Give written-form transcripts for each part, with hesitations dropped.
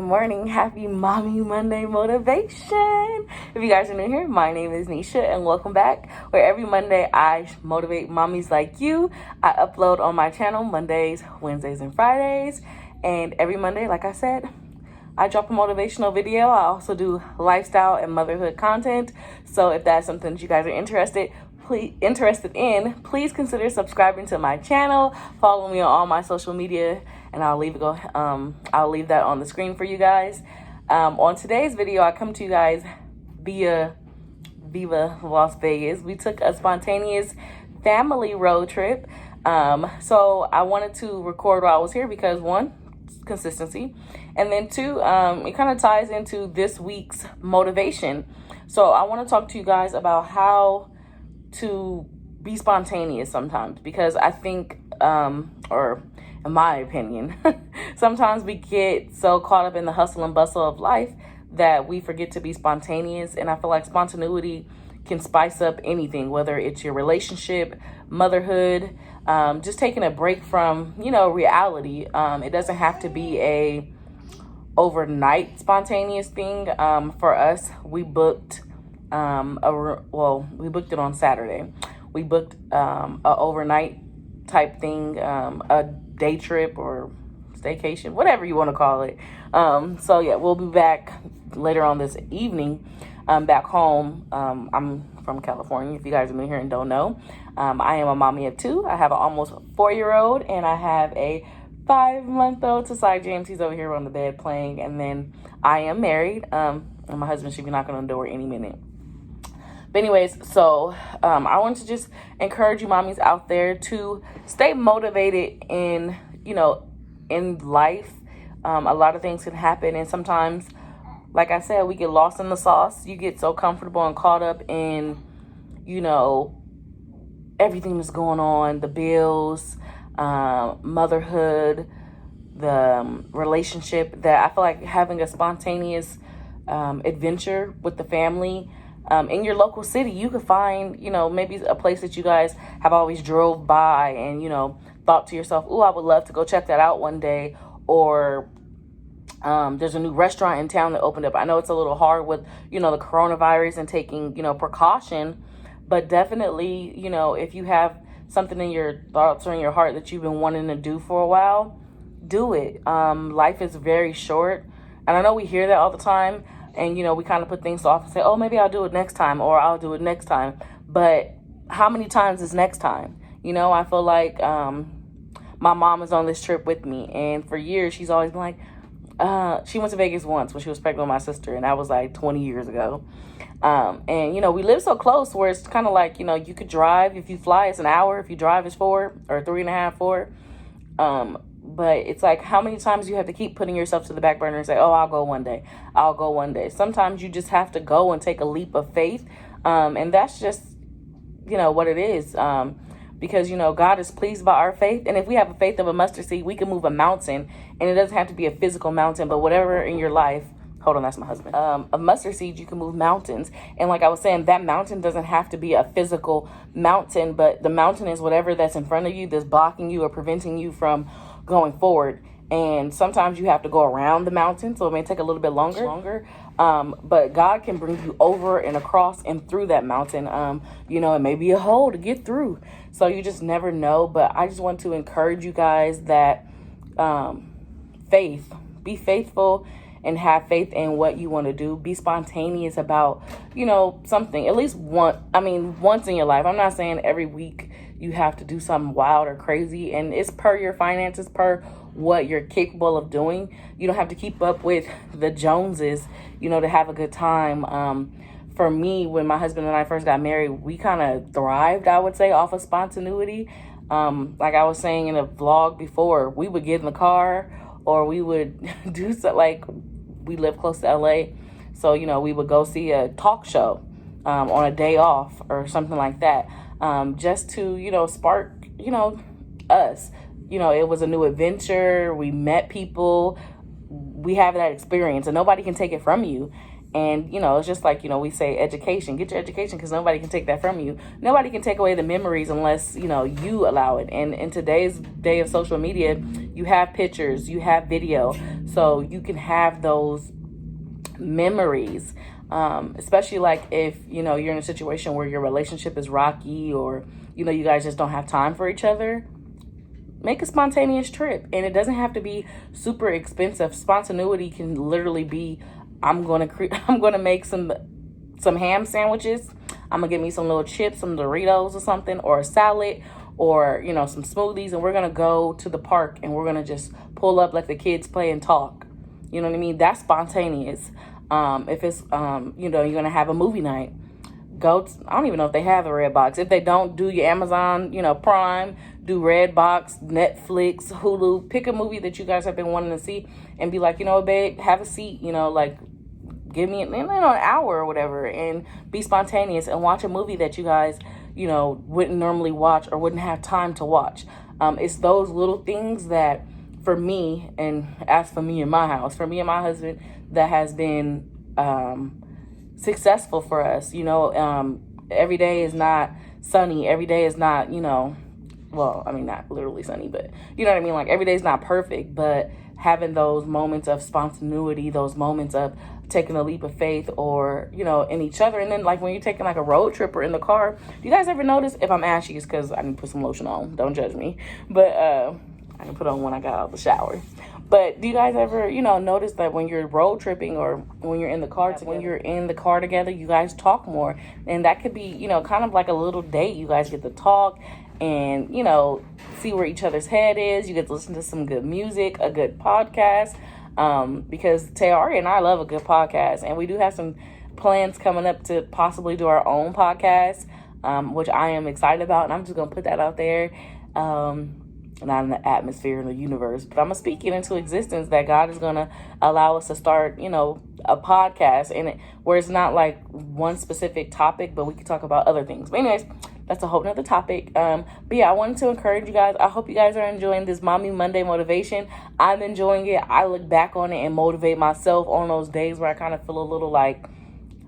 morning. Happy Mommy Monday motivation. If you guys are new here, my name is Nisha and welcome back, where every Monday I motivate mommies like you. I upload on my channel Mondays, Wednesdays, and Fridays. And every Monday, like I said, I drop a motivational video. I also do lifestyle and motherhood content. So if that's something that you guys are interested in, please consider subscribing to my channel. Follow me on all my social media, and I'll leave that on the screen for you guys. On today's video, I come to you guys via Viva Las Vegas. We took a spontaneous family road trip. So I wanted to record while I was here because one, consistency, and then two, it kind of ties into this week's motivation. So I want to talk to you guys about how to be spontaneous sometimes, because I think, or in my opinion, sometimes we get so caught up in the hustle and bustle of life that we forget to be spontaneous. And I feel like spontaneity can spice up anything, whether it's your relationship, motherhood, just taking a break from, reality. It doesn't have to be a overnight spontaneous thing. For us, we booked we booked it on Saturday. We booked a overnight type thing, a day trip or staycation, whatever you want to call it. So yeah, we'll be back later on this evening, back home. I'm from California, if you guys are new here and don't know. I am a mommy of two. I have an almost 4-year-old, and I have a 5-month-old Tasai James. He's over here on the bed playing. And then I am married, and my husband should be knocking on the door any minute. But anyways, so I want to just encourage you mommies out there to stay motivated in life. A lot of things can happen, and sometimes, like I said, we get lost in the sauce. You get so comfortable and caught up in, everything that's going on, the bills, motherhood, the relationship, that I feel like having a spontaneous adventure with the family in your local city, you could find, maybe a place that you guys have always drove by and, thought to yourself, "Ooh, I would love to go check that out one day." Or there's a new restaurant in town that opened up. I know it's a little hard with, the coronavirus and taking, precaution, but definitely, if you have something in your thoughts or in your heart that you've been wanting to do for a while, do it. Life is very short. And I know we hear that all the time. And, we kind of put things off and say, "Oh, maybe I'll do it next time," or "I'll do it next time." But how many times is next time? I feel like my mom is on this trip with me. And for years, she's always been like, she went to Vegas once when she was pregnant with my sister. And that was like 20 years ago. And, we live so close where it's kind of like, you could drive. If you fly, it's an hour. If you drive, it's 4 or 3.5, 4. But it's like, how many times you have to keep putting yourself to the back burner and say, "Oh, I'll go one day. I'll go one day." Sometimes you just have to go and take a leap of faith. And that's just, what it is. Because, God is pleased by our faith. And if we have a faith of a mustard seed, we can move a mountain. And it doesn't have to be a physical mountain, but whatever in your life. Hold on, that's my husband. A mustard seed, you can move mountains. And like I was saying, that mountain doesn't have to be a physical mountain, but the mountain is whatever that's in front of you that's blocking you or preventing you from going forward. And sometimes you have to go around the mountain, so it may take a little bit longer. But God can bring you over and across and through that mountain. It may be a hole to get through. So you just never know. But I just want to encourage you guys that be faithful and have faith in what you want to do. Be spontaneous about, something, at least once in your life. I'm not saying every week you have to do something wild or crazy, and it's per your finances, per what you're capable of doing. You don't have to keep up with the Joneses, to have a good time. For me, when my husband and I first got married, we kind of thrived, I would say, off of spontaneity. Like I was saying in a vlog before, we would get in the car, or we would do something. Like, we live close to LA, so we would go see a talk show on a day off or something like that, just to spark us. It was a new adventure. We met people. We have that experience, and nobody can take it from you. And, it's just like, we say education. Get your education, because nobody can take that from you. Nobody can take away the memories unless, you allow it. And in today's day of social media, you have pictures, you have video, so you can have those memories. Especially like if, you know, you're in a situation where your relationship is rocky, or, you know, you guys just don't have time for each other. Make a spontaneous trip, and it doesn't have to be super expensive. Spontaneity can literally be, I'm gonna make some ham sandwiches. I'm gonna get me some little chips, some Doritos or something, or a salad, or, you know, some smoothies, and we're gonna go to the park and we're gonna just pull up, let the kids play and talk. You know what I mean? That's spontaneous. If it's you know, you're gonna have a movie night, I don't even know if they have a Redbox. If they don't, do your Amazon, you know, Prime, do Redbox, Netflix, Hulu. Pick a movie that you guys have been wanting to see and be like, you know, babe, have a seat, you know, like, give me an hour or whatever, and be spontaneous and watch a movie that you guys, you know, wouldn't normally watch or wouldn't have time to watch. It's those little things that, for me, and as for me and my house, for me and my husband, that has been successful for us. You know, every day is not sunny. Every day is not, you know, well, I mean, not literally sunny, but you know what I mean? Like, every day is not perfect, but having those moments of spontaneity, those moments of taking a leap of faith, or, you know, in each other. And then, like, when you're taking like a road trip or in the car, do you guys ever notice, if I'm ashy, it's because I need to put some lotion on, don't judge me, but I can put on when I got out of the shower. But do you guys ever, you know, notice that when you're road tripping, or when you're in the car together, you guys talk more? And that could be, you know, kind of like a little date. You guys get to talk and, you know, see where each other's head is. You get to listen to some good music, a good podcast. Because Tayari and I love a good podcast, and we do have some plans coming up to possibly do our own podcast, which I am excited about. And I'm just going to put that out there. Not in the atmosphere, in the universe, but I'm gonna speak it into existence, that God is gonna allow us to start, you know, a podcast in it where it's not like one specific topic, but we can talk about other things. But anyways, that's a whole nother topic. But yeah, I wanted to encourage you guys. I hope you guys are enjoying this Mommy Monday motivation. I'm enjoying it. I look back on it and motivate myself on those days where I kind of feel a little like,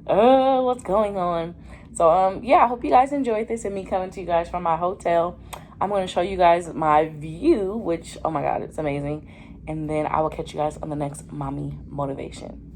what's going on? So yeah, I hope you guys enjoyed this, and me coming to you guys from my hotel. I'm going to show you guys my view, which, oh my God, it's amazing. And then I will catch you guys on the next Mommy Motivation.